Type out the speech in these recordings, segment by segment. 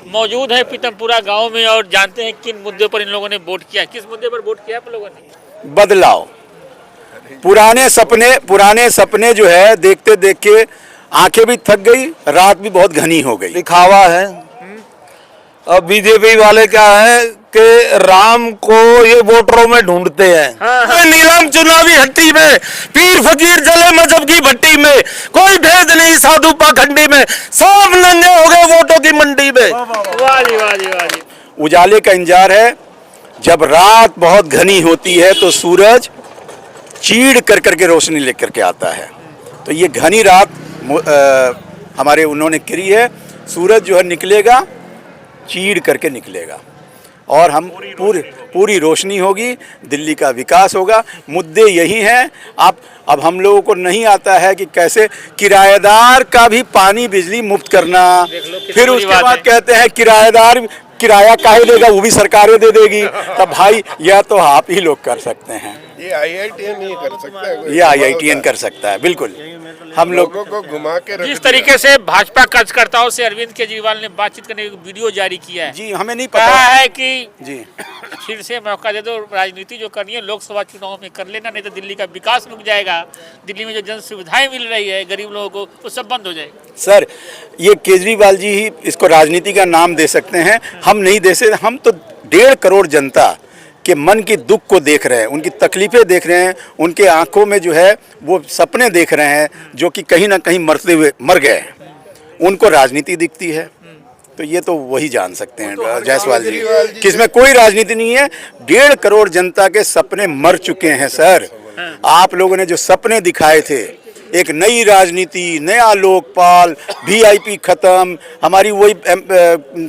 मौजूद है पीतमपुरा गांव में और जानते हैं किन मुद्दों पर इन लोगों ने वोट किया। किस मुद्दे पर वोट किया आप लोगों ने? बदलाव। पुराने सपने जो है देखते देख के आंखें भी थक गई, रात भी बहुत घनी हो गई। दिखावा है। अब बीजेपी वाले क्या है कि राम को ये वोटरों में ढूंढते हैं। हाँ। नीलम चुनावी हट्टी में, पीर फकीर जले मजहब की भट्टी में, कोई भेद नहीं साधु पाखंडी में, सब नंगे हो गए वोटों की मंडी में। वाह जी वाह जी वाह जी। उजाले का इंतजार है। जब रात बहुत घनी होती है तो सूरज चीड़ कर करके रोशनी लेकर के आता है। तो ये घनी रात हमारे उन्होंने करी है। सूरज जो है निकलेगा, चीड़ करके निकलेगा और हम पूरी रोशनी होगी, दिल्ली का विकास होगा। मुद्दे यही हैं। अब हम लोगों को नहीं आता है कि कैसे किराएदार का भी पानी बिजली मुफ्त करना, फिर उसके बाद कहते हैं किराएदार किराया काहे देगा, वो भी सरकारें दे देगी। तब भाई यह तो आप ही लोग कर सकते हैं, ये IITN नहीं कर सकता है। ये IITN कर सकता है। बिल्कुल हम लोगों को घुमा के जिस तरीके से भाजपा कार्यकर्ताओं से अरविंद केजरीवाल ने बातचीत करने की वीडियो जारी किया है, जी हमें नहीं पता कहा है कि जी फिर से मौका दे दो, राजनीति जो करनी है लोकसभा चुनाव में कर लेना, नहीं तो दिल्ली का विकास रुक जाएगा। दिल्ली में जो जन सुविधाएं मिल रही है गरीब लोगों को वो सब बंद हो जाएगा। सर, ये केजरीवाल जी ही इसको राजनीति का नाम दे सकते हैं, हम नहीं दे सकते। हम तो 1.5 करोड़ जनता के मन की दुख को देख रहे हैं, उनकी तकलीफें देख रहे हैं, उनके आंखों में जो है वो सपने देख रहे हैं जो कि कहीं ना कहीं मरते हुए मर गए। उनको राजनीति दिखती है, तो ये तो वही जान सकते हैं जायसवाल जी, किसमें कोई राजनीति नहीं है। 1.5 करोड़ जनता के सपने मर चुके हैं सर। आप लोगों ने जो सपने दिखाए थे, एक नई राजनीति, नया लोकपाल, VIP खत्म, हमारी वही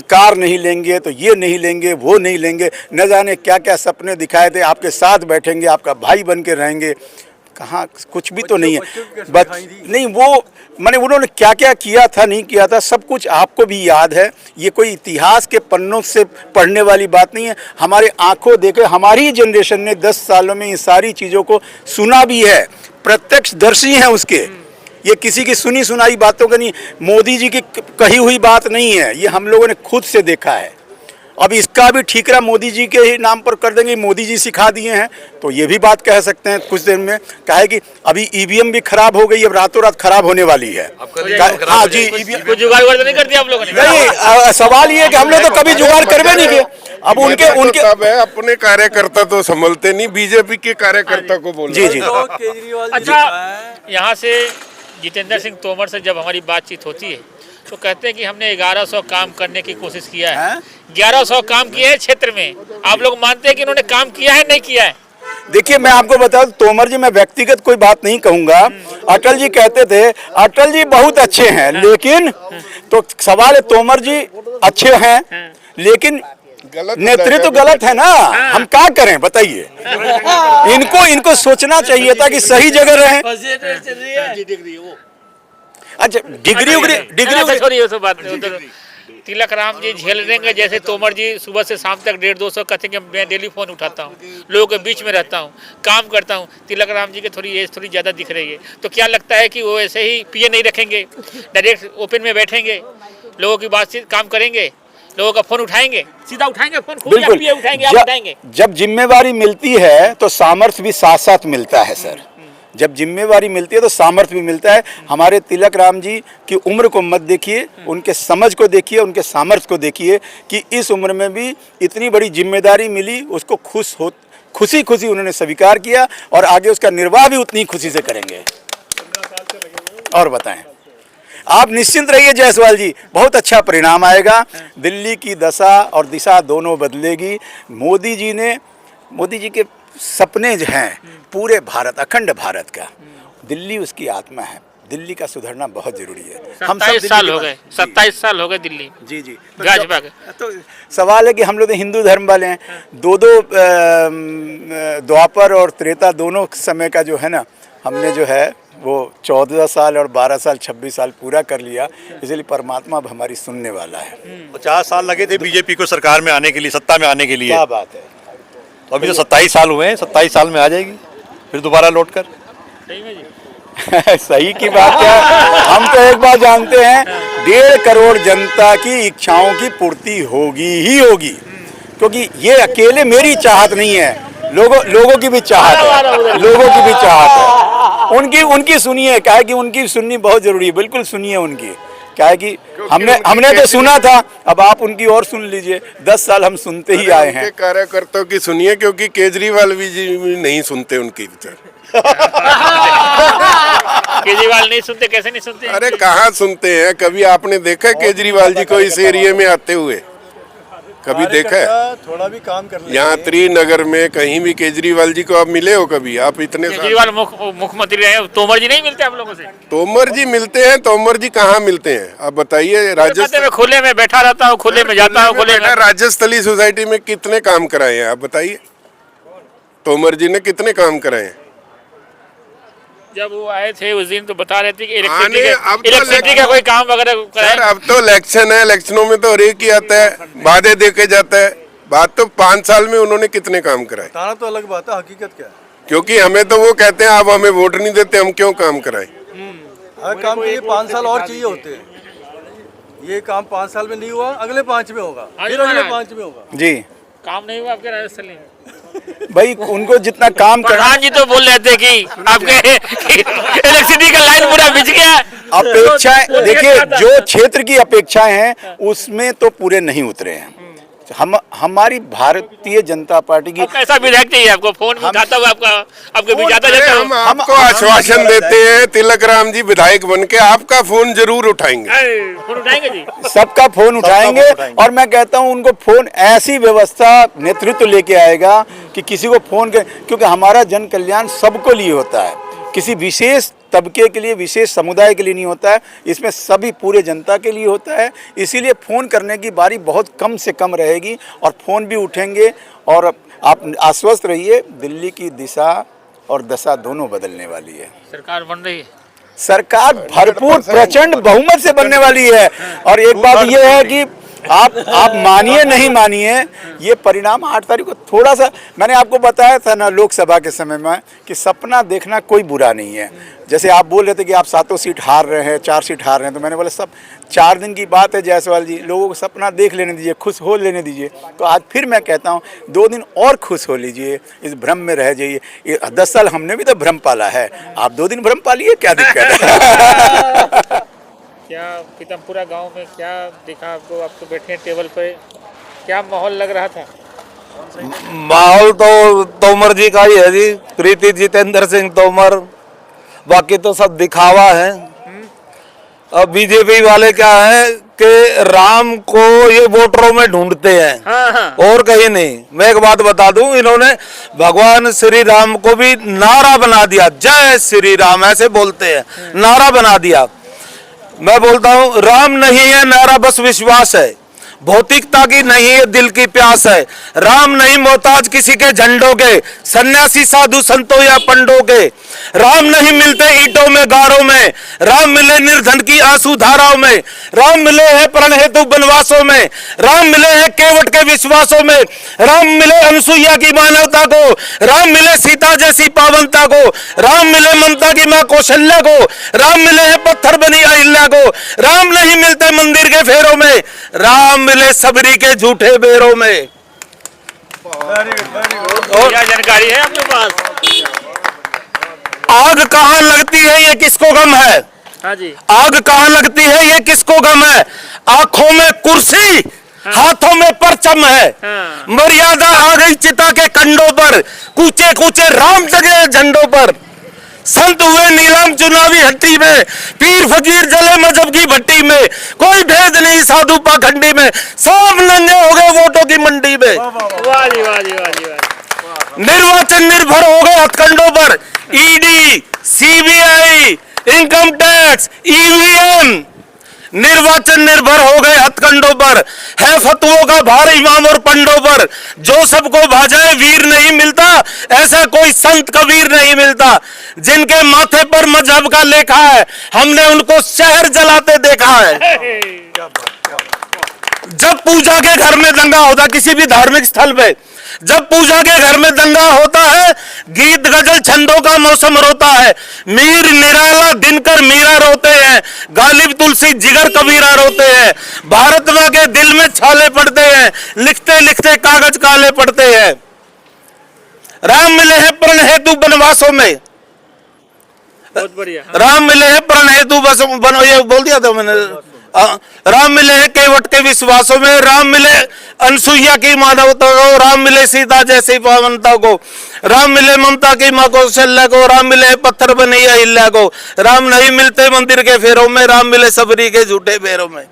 कार नहीं लेंगे तो ये नहीं लेंगे, वो नहीं लेंगे, न जाने क्या क्या सपने दिखाए थे। आपके साथ बैठेंगे, आपका भाई बन के रहेंगे, कहाँ कुछ भी तो नहीं है। नहीं, वो माने उन्होंने क्या क्या किया था, नहीं किया था, सब कुछ आपको भी याद है। ये कोई इतिहास के पन्नों से पढ़ने वाली बात नहीं है। हमारे आंखों देखे हमारी जनरेशन ने 10 सालों में ये सारी चीज़ों को सुना भी है, प्रत्यक्षदर्शी हैं उसके। ये किसी की सुनी सुनाई बातों का नहीं, मोदी जी की कही हुई बात नहीं है, ये हम लोगों ने खुद से देखा है। अब इसका भी ठीकरा मोदी जी के ही नाम पर कर देंगे, मोदी जी सिखा दिए हैं, तो ये भी बात कह सकते हैं कुछ देर में। कहा है कि अभी EVM भी खराब हो गई, अब रातों रात खराब होने वाली है। हाँ जी, EVM जुगाड़ तो नहीं कर दिया आप लोगों ने? नहीं, सवाल ये है कि हम लोग तो कभी जुगाड़ करवे नहीं किए। अब उनके अपने कार्यकर्ता तो संभलते नहीं, बीजेपी के कार्यकर्ता को बोल। जी जी। अच्छा, यहाँ से जितेंद्र सिंह तोमर से जब हमारी बातचीत होती है तो कहते हैं कि हमने 1100 काम करने की कोशिश किया है। 1100 काम किए हैं क्षेत्र में। आप लोग मानते हैं कि इन्होंने काम किया है, नहीं किया है? देखिए, मैं आपको बता दूं, तोमर जी, मैं व्यक्तिगत कोई बात नहीं कहूंगा। अटल जी कहते थे अटल जी बहुत अच्छे हैं, लेकिन तो सवाल है, तोमर जी अच्छे हैं लेकिन नेतृत्व गलत है ना। हम क्या करें बताइए। इनको सोचना चाहिए था कि सही जगह रहे। अच्छा, डिग्री सब बात नहीं। तिलक राम जी झेल देंगे, जैसे तोमर जी सुबह से शाम तक 150-200 कहते हैं कि मैं डेली फोन उठाता हूँ, लोगों के बीच में रहता हूँ, काम करता हूँ। तिलक राम जी की थोड़ी एज थोड़ी ज़्यादा दिख रही है, तो क्या लगता है कि वो ऐसे ही PA नहीं रखेंगे, डायरेक्ट ओपन में बैठेंगे, लोगों की बातचीत काम करेंगे, लोगों का फोन उठाएंगे, सीधा उठाएंगे फोन? बिल्कुल उठाएंगे, आप उठाएंगे? जब जिम्मेवारी मिलती है तो सामर्थ्य भी साथ साथ मिलता है सर। जब जिम्मेवारी मिलती है तो सामर्थ्य भी मिलता है। हमारे तिलक राम जी की उम्र को मत देखिए, उनके समझ को देखिए, उनके सामर्थ्य को देखिए कि इस उम्र में भी इतनी बड़ी जिम्मेदारी मिली, उसको खुशी उन्होंने स्वीकार किया और आगे उसका निर्वाह भी उतनी खुशी से करेंगे। और बताएं, आप निश्चिंत रहिए जायसवाल जी, बहुत अच्छा परिणाम आएगा। दिल्ली की दशा और दिशा दोनों बदलेगी। मोदी जी के सपने जो हैं पूरे भारत, अखंड भारत का, दिल्ली उसकी आत्मा है। दिल्ली का सुधरना बहुत जरूरी है। हम 27 साल हो गए, 27 साल हो गए दिल्ली। जी जी। भाजपा के तो सवाल है कि हम लोग तो हिंदू धर्म वाले हैं। दो द्वापर और त्रेता दोनों समय का जो है ना, हमने जो है वो 14 साल और 12 साल 26 साल पूरा कर लिया, इसलिए परमात्मा अब हमारी सुनने वाला है। 50 साल लगे थे बीजेपी को सरकार में आने के लिए, सत्ता में आने के लिए। क्या बात है। तो अभी तो 27 साल हुए हैं, 27 साल में आ जाएगी फिर दोबारा लौट कर। सही में जी। सही की बात क्या है? हम तो एक बात जानते हैं, 1.5 करोड़ जनता की इच्छाओं की पूर्ति होगी ही होगी, क्योंकि ये अकेले मेरी चाहत नहीं है, लोगों की भी चाहत है, लोगों की भी चाहत है। उनकी सुनिए, क्या है कि उनकी सुननी बहुत जरूरी है, बिल्कुल सुनिए उनकी। क्या है कि हमने तो सुना था, अब आप उनकी और सुन लीजिए। 10 साल हम सुनते ही आए हैं। कार्यकर्ताओं की सुनिए, क्योंकि केजरीवाल जी भी नहीं सुनते उनकी विचार। केजरीवाल नहीं सुनते, कैसे नहीं सुनते? अरे कहाँ सुनते हैं? कभी आपने देखा है केजरीवाल जी को इस एरिया में आते हुए? कभी देखा है? थोड़ा भी काम कर यहाँ त्रिनगर में कहीं भी केजरीवाल जी को आप मिले हो कभी? आप इतने केजरीवाल मुख्यमंत्री रहे, तोमर जी नहीं मिलते आप लोगों से? तोमर जी मिलते हैं। तोमर जी कहाँ मिलते हैं आप बताइए? राजस्थान में खुले में बैठा रहता हूँ, खुले में जाता हूँ, खुले में। राजस्थली सोसाइटी में कितने काम कराए हैं आप बताइए? तोमर जी ने कितने काम कराए हैं? जब वो आए थे उस दिन तो बता रहे थे कि अब तो इलेक्ट्रिसिटी का कोई काम वगैरह कराए। सर अब तो इलेक्शन है, इलेक्शनों में तो हर एक ही आता है, वादे दे के जाता है। बात तो 5 साल में उन्होंने कितने काम कराए? बताना तो अलग बात है, हकीकत क्या है? क्योंकि हमें तो वो कहते हैं आप हमें वोट नहीं देते, हम क्यों काम कराएं? हर काम के लिए 5 साल और चाहिए होते हैं। ये काम 5 साल में नहीं हुआ, अगले 5 में होगा, फिर अगले 5 में होगा। जी, काम नहीं हुआ आपके राजस्थान में? भाई उनको जितना काम करना। प्रधान जी तो बोल रहे थे कि आपके इलेक्ट्रिसिटी का लाइन पूरा बिछ गया। अपेक्षाएं देखिए, जो क्षेत्र की अपेक्षाएं हैं उसमें तो पूरे नहीं उतरे हैं। हमारी भारतीय जनता पार्टी की कैसा विधायक चाहिए आपको? फोन उठाता हुआ आपके बीच आता जाता हम आपको आश्वासन देते हैं, तिलक राम जी विधायक बन के आपका फोन जरूर उठाएंगे। फोन उठाएंगे जी, सबका फोन उठाएंगे। और मैं कहता हूं उनको फोन ऐसी व्यवस्था नेतृत्व लेके आएगा कि किसी को फोन कर, क्योंकि हमारा जन कल्याण सबको लिए होता है, किसी विशेष तबके के लिए, विशेष समुदाय के लिए नहीं होता है, इसमें सभी पूरे जनता के लिए होता है। इसीलिए फ़ोन करने की बारी बहुत कम से कम रहेगी और फ़ोन भी उठेंगे। और आप आश्वस्त रहिए, दिल्ली की दिशा और दशा दोनों बदलने वाली है। सरकार बन रही है, सरकार भरपूर प्रचंड बहुमत से बनने वाली है। और एक बात यह है कि आप मानिए नहीं मानिए, ये परिणाम 8 तारीख को थोड़ा सा, मैंने आपको बताया था ना लोकसभा के समय में कि सपना देखना कोई बुरा नहीं है। जैसे आप बोल रहे थे कि आप 7 सीट हार रहे हैं, 4 सीट हार रहे हैं, तो मैंने बोला सब 4 दिन की बात है जायसवाल जी, लोगों को सपना देख लेने दीजिए, खुश हो लेने दीजिए। तो आज फिर मैं कहता हूँ 2 दिन और खुश हो लीजिए, इस भ्रम में रह जाइए। 10 साल हमने भी तो भ्रम पाला है, आप 2 दिन भ्रम पालिए, क्या दिक्कत है? क्या पीतमपुरा गांव में क्या दिखा आपको? आप तो बैठे हैं टेबल पे, क्या माहौल लग रहा था? माहौल तो तोमर जी का ही है जी, प्रीति जितेंद्र सिंह तोमर, बाकी तो सब दिखावा है। अब बीजेपी वाले क्या है कि राम को ये वोटरों में ढूंढते हैं, और कहीं नहीं। मैं एक बात बता दूं, इन्होंने भगवान श्री राम को भी नारा बना दिया, जय श्री राम ऐसे बोलते हैं, नारा बना दिया। मैं बोलता हूं राम नहीं है नारा, बस विश्वास है। भौतिकता की नहीं है, दिल की प्यास है। राम नहीं मोहताज किसी के झंडों के, सन्यासी साधु संतों या पंडों के। राम नहीं मिलते ईंटों में गारों में, राम मिले निर्धन की आंसू धाराओं में। राम मिले हैं प्रण हेतु बनवासों में, राम मिले हैं केवट के विश्वासों में। राम मिले अनसुईया की मानवता को, राम मिले सीता जैसी पावनता को। राम मिले ममता की मां कौशल्या को, राम मिले हैं पत्थर बनी अहिल्या को। राम नहीं मिलते मंदिर के फेरों में, राम मिले सबरी के झूठे बेरों में। और क्या जानकारी है आपके पास? आग कहाँ लगती है ये किसको गम है? हाँ जी, आग कहाँ लगती है ये किसको गम है? आंखों में कुर्सी, हाथों में परचम है। मर्यादा आ गई चिता के कंडों पर, कूचे कूचे राम जगे झंडों पर। संत हुए नीलाम चुनावी हट्टी में, पीर फकीर जले मजहब की भट्टी में। कोई भेद नहीं साधु पाखंडी में, सब नंगे हो गए वोटों की मंडी में। वाह जी वाह जी वाह जी वाह। निर्वाचन निर्भर हो गए हथकंडों पर, ED, CBI, income tax, EVM. निर्वाचन निर्भर हो गए हथकंडों पर, है फतुओं का भार इमाम और पंडों पर। जो सबको भाजाए वीर नहीं मिलता, ऐसा कोई संत कबीर नहीं मिलता। जिनके माथे पर मजहब का लेखा है, हमने उनको शहर जलाते देखा है। जब पूजा के घर में दंगा होता, किसी भी धार्मिक स्थल पे जब पूजा के घर में दंगा होता है, गीत गजल छंदों का मौसम रोता है, मीर निराला दिनकर मीरा रोते हैं, गालिब तुलसी जिगर कबीरा रोते हैं, भारत माँ के दिल में छाले पड़ते हैं, लिखते लिखते कागज काले पड़ते हैं। राम मिले हैं प्रण हेतु बनवासों में, बहुत बढ़िया। राम मिले हैं प्रण हेतु बनो, ये बोल दिया था मैंने। राम मिले हैं केवट के विश्वासों में, राम मिले अनसुईया की मानवता को, राम मिले सीता जैसी पावनता को, राम मिले ममता की माँ कौशल्या को, राम मिले पत्थर बने अहिल्या को, राम नहीं मिलते मंदिर के फेरों में, राम मिले सबरी के झूठे फेरों में।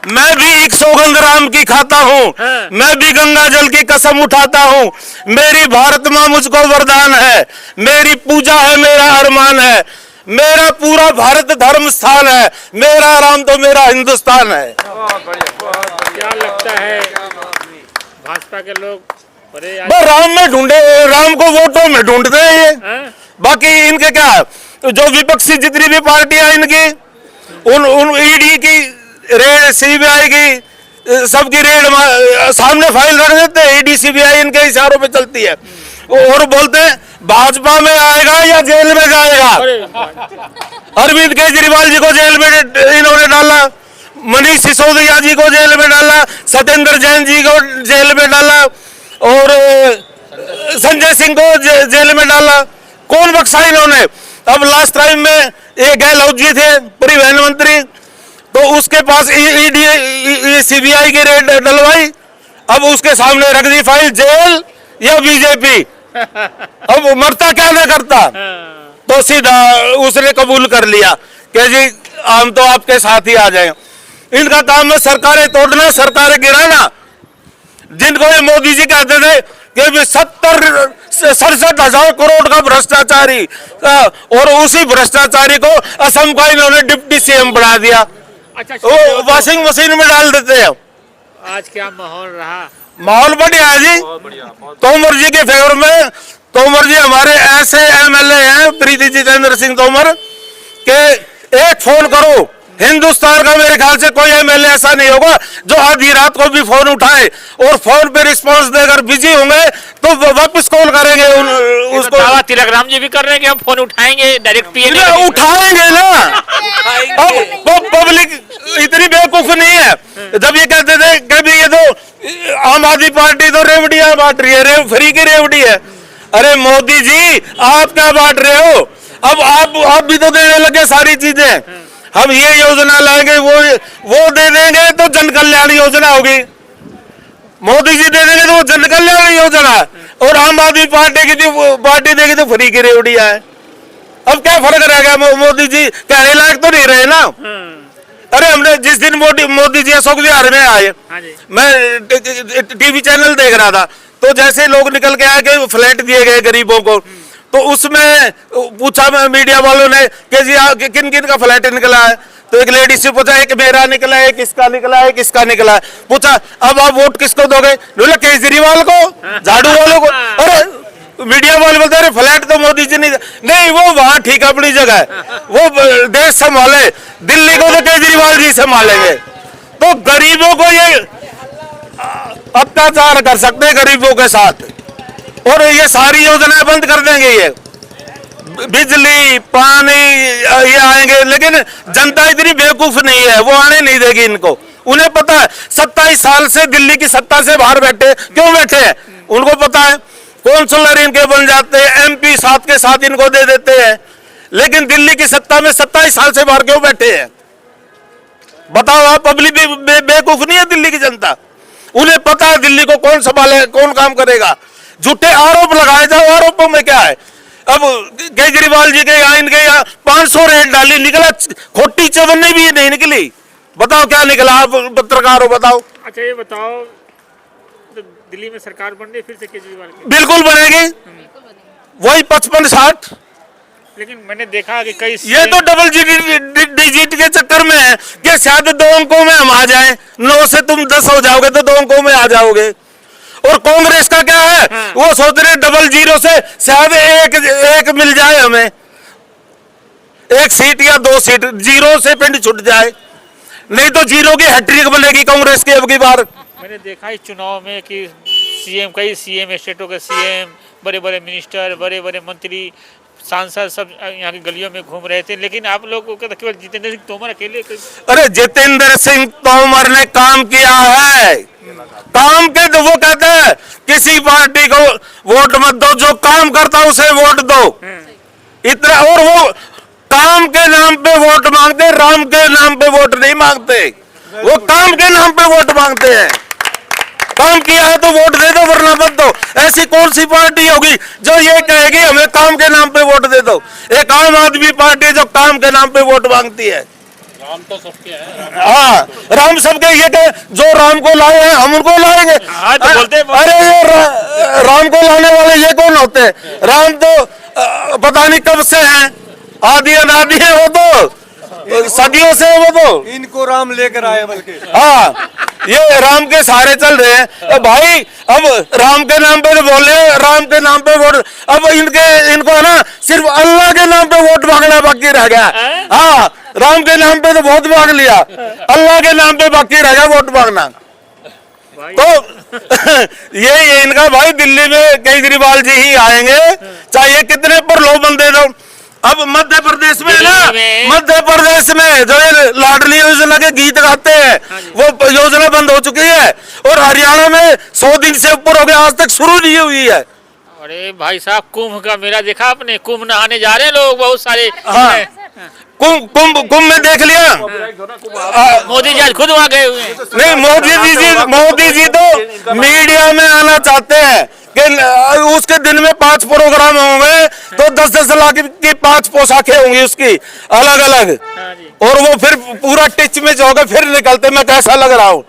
मैं भी एक सौगंध राम की खाता हूँ, मैं भी गंगा जल की कसम उठाता हूँ, मेरी भारत माँ मुझको वरदान है, मेरी पूजा है, मेरा अरमान है, मेरा पूरा भारत धर्म स्थान है, मेरा राम तो मेरा हिंदुस्तान है। क्या लगता है भाजपा के लोग बड़े बस राम में ढूंढे, राम को वोटों में ढूंढते हैं ये। बाकी इनके क्या है, जो विपक्षी जितनी भी पार्टियां इनकी, उन ईडी की रेड, सीबीआई की, सबकी रेड सामने फाइल रख देते हैं, ईडी सीबीआई इनके इशारों पे चलती है, और बोलते हैं भाजपा में आएगा या जेल में जाएगा। अरविंद केजरीवाल जी को जेल में इन्होंने डाला, मनीष सिसोदिया जी को जेल में डाला, सत्येंद्र जैन जी को जेल में डाला, और संजय सिंह को जेल में डाला। कौन बख्शा इन्होंने? अब लास्ट टाइम में एक गहलोत जी थे परिवहन मंत्री, तो उसके पास ईडी सीबीआई की रेड डलवाई, अब उसके सामने रख दी फाइल, जेल या बीजेपी। अब मरता क्या ना करता, तो सीधा उसने कबूल कर लिया कि जी हम तो आपके साथ ही आ जाए। इनका काम है सरकारें तोड़ना, सरकारें गिराना। जिनको ये मोदी जी कहते थे कि 67,000 करोड़ का भ्रष्टाचारी, और उसी भ्रष्टाचारी को असम का इन्होंने डिप्टी सीएम बना दिया। अच्छा, वो वॉशिंग मशीन में डाल देते हैं। आज क्या माहौल रहा? माहौल बढ़िया है जी, तोमर जी के फेवर में। तोमर जी हमारे ऐसे एमएलए हैं, प्रीति जितेंद्र सिंह तोमर, के एक फोन करो, हिंदुस्तान का मेरे ख्याल से कोई एमएलए ऐसा नहीं होगा जो आधी रात को भी फोन उठाए और फोन पे रिस्पांस देकर बिजी होंगे तो वापस कॉल करेंगे उसको। दावा तिलक राम जी भी कर रहे हैं कि हम फोन उठाएंगे, डायरेक्ट पीएम उठाएंगे ना। अब पब्लिक इतनी बेवकूफ नहीं है। जब ये कहते थे कि ये तो आम आदमी पार्टी तो रेवड़ियां बांट रही है, फ्री की रेवड़ी है। अरे मोदी जी आप क्या बांट रहे हो? अब आप भी तो देने लगे सारी चीजें। हम ये योजना लाएंगे, वो दे देंगे तो जन कल्याण योजना होगी। मोदी जी दे देंगे तो वो जन कल्याण योजना है, और आम आदमी पार्टी देगी तो फ्री की रेवड़ियां है। अब क्या फर्क रह गया? मोदी जी कहने लायक तो नहीं रहे ना। अरे हमने जिस दिन मोदी जी अशोक विहार में आए, मैं टीवी चैनल देख रहा था, तो जैसे लोग निकल के आए कि फ्लैट दिए गए गरीबों को, तो उसमें पूछा मीडिया वालों ने कि जी किन किन का फ्लैट निकला है, तो एक लेडी से पूछा, एक मेरा निकला है, किसका निकला है, किसका निकला है। पूछा अब आप वोट किसको दोगे? बोले केजरीवाल को, झाड़ू वालों को। अरे मीडिया वाले बोलते हैं फ्लैट तो मोदी जी नहीं, वो वहां ठीक अपनी जगह है, वो देश संभाले, दिल्ली को तो केजरीवाल जी संभालेंगे। तो गरीबों को ये अत्याचार कर सकते हैं गरीबों के साथ, और ये सारी योजनाएं बंद कर देंगे। ये बिजली पानी ये आएंगे, लेकिन जनता इतनी बेवकूफ नहीं है, वो आने नहीं देगी इनको। उन्हें पता है 27 साल से दिल्ली की सत्ता से बाहर बैठे, क्यों बैठे हैं उनको पता है। काउंसलर इनके बन जाते हैं, एमपी साथ के साथ इनको दे देते हैं, लेकिन दिल्ली की सत्ता में 27 साल से बाहर क्यों बैठे हैं? बताओ आप। पब्लिक भी बेवकूफ नहीं है दिल्ली की जनता, उन्हें पता है दिल्ली को कौन संभाले, कौन काम करेगा। झूठे आरोप लगाए जाओ, आरोपों में क्या है? अब केजरीवाल जी के यहाँ इनके यहाँ 500 रेड डाली, निकला खोटी चवन्नी भी नहीं निकली। बताओ क्या निकला? आप पत्रकार हो, बताओ। अच्छा ये बताओ, तो दिल्ली में सरकार बन रही फिर से केजरीवाल की? बिल्कुल बनेगी, वही 55-60। लेकिन मैंने देखा कि कई ये तो डबल डिजिट के चक्कर में है कि शायद 2 अंकों में हम आ जाएं, 9 से तुम 10 हो जाओगे तो 2 अंकों में आ जाओगे। और कांग्रेस का क्या है? वो सोच रहे डबल जीरो से शायद एक मिल जाए हमें, 1 सीट या 2 सीट, जीरो से पिंड छूट जाए। नहीं तो जीरो की हैट्रिक बनेगी कांग्रेस की अब की बार। मैंने देखा इस चुनाव में कि सीएम, कई सीएम, स्टेटों के सीएम, बड़े बड़े मिनिस्टर, बड़े बड़े मंत्री, सांसद सब यहाँ की गलियों में घूम रहे थे, लेकिन आप लोग को केवल जितेंद्र सिंह तोमर अकेले। अरे जितेंद्र सिंह तोमर ने काम किया है, काम के तो वो कहते हैं किसी पार्टी को वोट मत दो, जो काम करता उसे वोट दो, इतना। और वो काम के नाम पे वोट मांगते, राम के नाम पे वोट नहीं मांगते, वो काम के नाम पे वोट मांगते हैं। काम किया है तो वोट दे दो, वरना मत दो। ऐसी कौन सी पार्टी होगी जो ये कहेगी हमें काम के नाम पे वोट दे दो? एक आम आदमी पार्टी जो काम के नाम पे वोट मांगती है। राम तो सबके हैं। हाँ, राम सबके, ये कहे जो राम को लाए हैं हम उनको लाएंगे। हाँ, तो बोलते अरे ये राम को लाने वाले ये कौन होते हैं? राम तो पता नहीं कब से हैं, आदि अनादि है वो तो, सदियों से वो तो। इनको राम लेकर आए बल्कि। हाँ, ये राम के सहारे चल रहे हैं भाई। अब राम के नाम पे तो बोले, राम के नाम पे वोट, अब इनको है ना सिर्फ अल्लाह के नाम पे वोट मांगना बाकी रह गया। हाँ, राम के नाम पे तो बहुत मांग लिया, अल्लाह के नाम पे बाकी रह गया वोट मांगना। तो ये इनका भाई, दिल्ली में केजरीवाल जी ही आएंगे, चाहे कितने पर लो बंदे दो। अब मध्य प्रदेश में ना, मध्य प्रदेश में जो ये लाडली योजना के गीत गाते हैं, वो योजना बंद हो चुकी है। और हरियाणा में 100 दिन से ऊपर हो गया, आज तक शुरू नहीं हुई है। अरे भाई साहब, कुंभ का मेला देखा आपने? कुंभ नहाने जा रहे हैं लोग बहुत सारे। हाँ, कुंभ में देख लिया। मोदी जी आज खुद वहाँ गए हुए हैं। नहीं, मोदी जी तो मीडिया में आना चाहते हैं कि उसके दिन में 5 प्रोग्राम होंगे, तो 10-10 लाख की 5 पोशाकें होंगी उसकी अलग अलग। और वो फिर पूरा टिच में जो होगा फिर निकलते मैं कैसा लग रहा हूँ।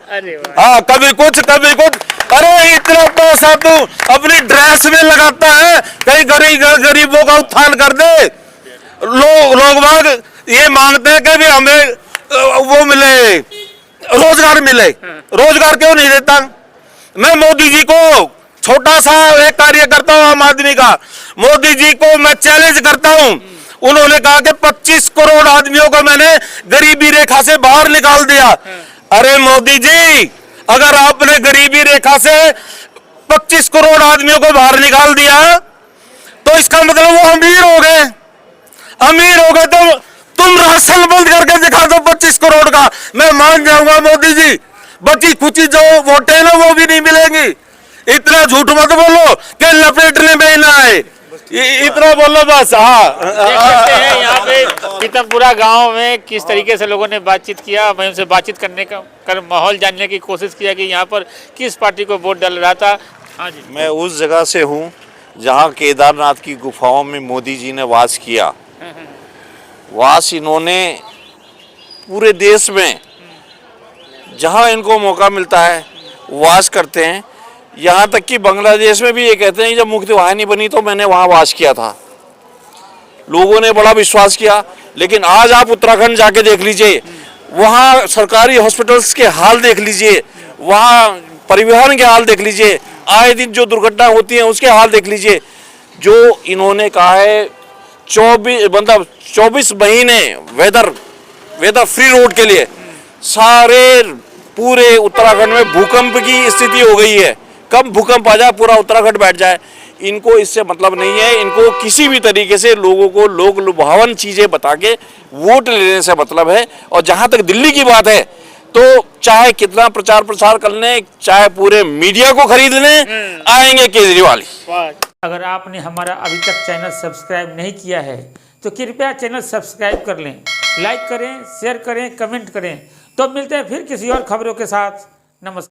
हाँ, कभी कुछ कभी कुछ। अरे इतना पैसा तू अपनी ड्रेस में लगाता है, कहीं गरीबों का उत्थान कर दे। लोग बाग ये मांगते हैं कि भी हमें वो मिले, रोजगार मिले। रोजगार क्यों नहीं देता? मैं मोदी जी को छोटा सा एक कार्य करता हूं आम आदमी का, मोदी जी को मैं चैलेंज करता हूं। उन्होंने कहा कि 25 करोड़ आदमियों को मैंने गरीबी रेखा से बाहर निकाल दिया। अरे मोदी जी, अगर आपने गरीबी रेखा से 25 करोड़ आदमियों को बाहर निकाल दिया तो इसका मतलब वो अमीर हो गए। अमीर हो गए तो तुम राशन बंद करके दिखा दो 25 करोड़ का, मैं मान जाऊंगा मोदी जी। बची कुची जो वोटें ना वो भी नहीं मिलेंगी। इतना झूठ मत बोलो कि लपेटने में ना आए, इतना बोलो बस। हाँ, यहाँ पे पीतमपुरा गांव में किस तरीके से लोगों ने बातचीत किया, मैं उनसे बातचीत करने का माहौल जानने की कोशिश किया कि यहाँ पर किस पार्टी को वोट डल रहा था। हाँ जी, मैं उस जगह से हूँ जहाँ केदारनाथ की गुफाओं में मोदी जी ने वास किया। वास इन्होंने पूरे देश में जहाँ इनको मौका मिलता है वास करते हैं। यहाँ तक कि बांग्लादेश में भी ये कहते हैं जब मुक्ति वाहिनी बनी तो मैंने वहाँ वास किया था। लोगों ने बड़ा विश्वास किया। लेकिन आज आप उत्तराखंड जाके देख लीजिए, वहाँ सरकारी हॉस्पिटल्स के हाल देख लीजिए, वहाँ परिवहन के हाल देख लीजिए, आए दिन जो दुर्घटना होती हैं उसके हाल देख लीजिए। जो इन्होंने कहा है 24 महीने वेदर फ्री रोड के लिए, सारे पूरे उत्तराखंड में भूकंप की स्थिति हो गई है। कब भूकंप आ जाए पूरा उत्तराखंड बैठ जाए, इनको इससे मतलब नहीं है। इनको किसी भी तरीके से लोगों को लोक लुभावन चीजें बता के वोट लेने से मतलब है। और जहां तक दिल्ली की बात है तो चाहे कितना प्रचार प्रसार कर लें, चाहे पूरे मीडिया को खरीद लें, आएंगे केजरीवाल। अगर आपने हमारा अभी तक चैनल सब्सक्राइब नहीं किया है तो कृपया चैनल सब्सक्राइब कर लें, लाइक करें, शेयर करें, कमेंट करें। तो मिलते हैं फिर किसी और खबरों के साथ। नमस्कार।